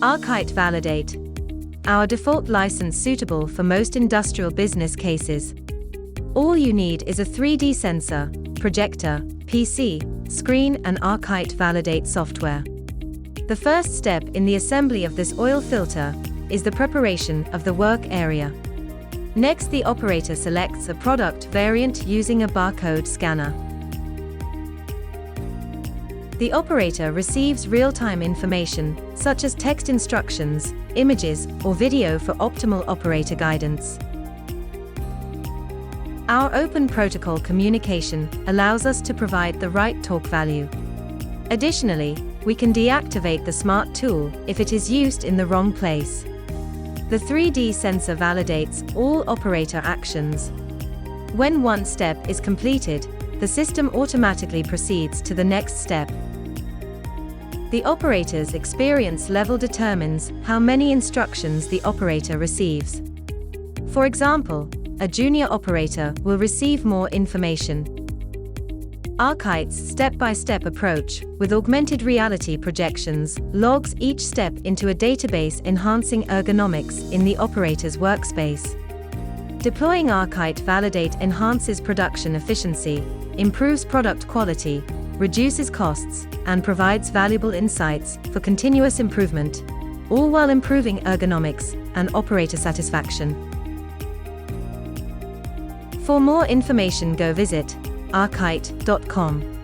Arkite VALIDATE. Our default license suitable for most industrial business cases. All you need is a 3D sensor, projector, PC, screen and Arkite VALIDATE software. The first step in the assembly of this oil filter is the preparation of the work area. Next, the operator selects a product variant using a barcode scanner. The operator receives real-time information, such as text instructions, images, or video for optimal operator guidance. Our open protocol communication allows us to provide the right torque value. Additionally, we can deactivate the smart tool if it is used in the wrong place. The 3D sensor validates all operator actions. When one step is completed, the system automatically proceeds to the next step. The operator's experience level determines how many instructions the operator receives. For example, a junior operator will receive more information. Arkite's step-by-step approach, with augmented reality projections, logs each step into a database, enhancing ergonomics in the operator's workspace. Deploying Arkite VALIDATE enhances production efficiency, improves product quality, reduces costs, and provides valuable insights for continuous improvement, all while improving ergonomics and operator satisfaction. For more information, go visit arkite.com.